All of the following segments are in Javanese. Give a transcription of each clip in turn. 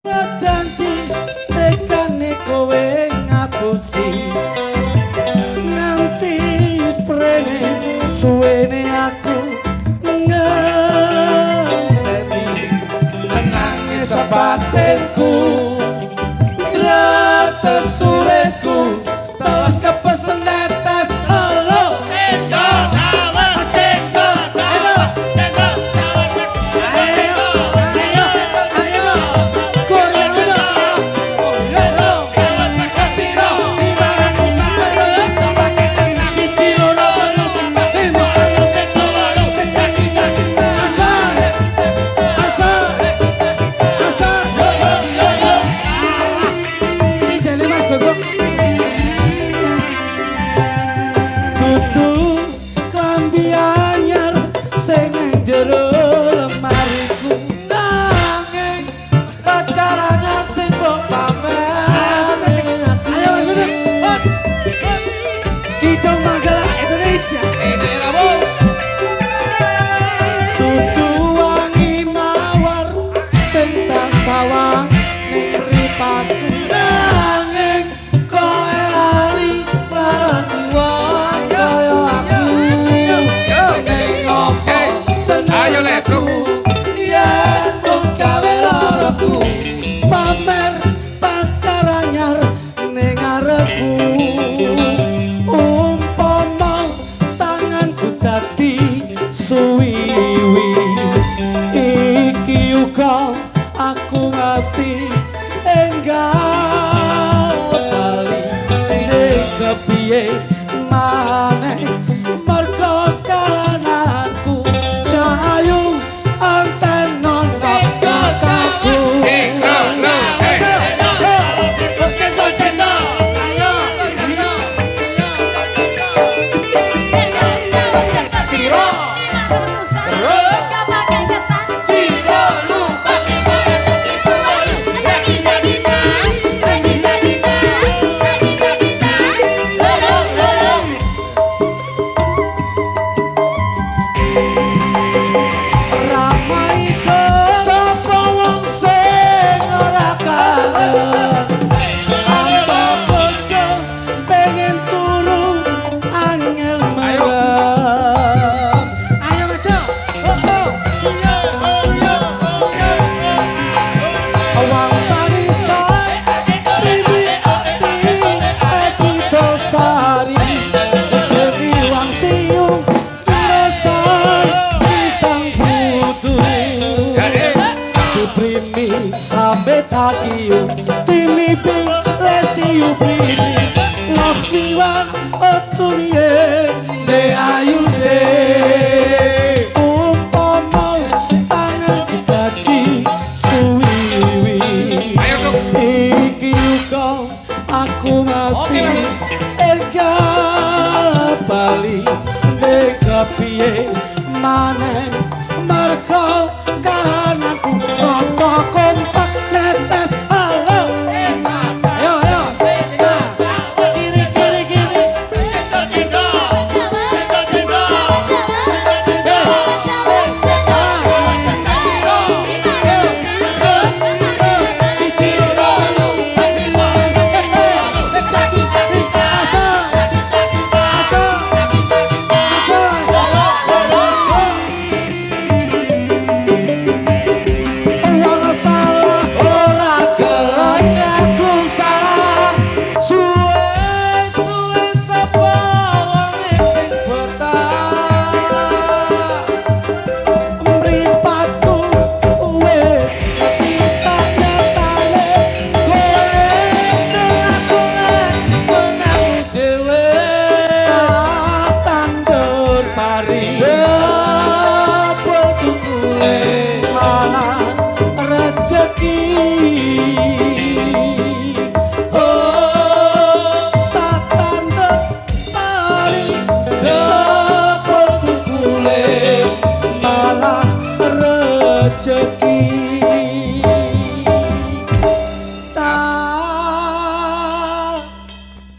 janji tekane kowe ngapusi nganti sprene suwene aku ngenteni nangis batinku gratis sureku telas kepesen netes halo pamer pacar anyar ning arepku umpama tanganku dadi suwiwi iki uga aku mesti enggak bali ning kepiye maneh mergo kananku cahayu antenon kataku sampai takiu timipi lesiu primi lafiwan otunie de ayuse umpama tangan kita di suwiwi iki uga aku mesti ega bali nek kepiye maneh mergo kananku rata kompak netes halo ayo ayo kiri kiri kiri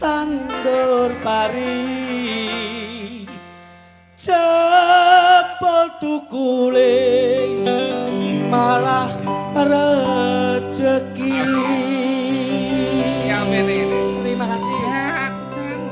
tandur pari cepol tukule malah rezeki. iki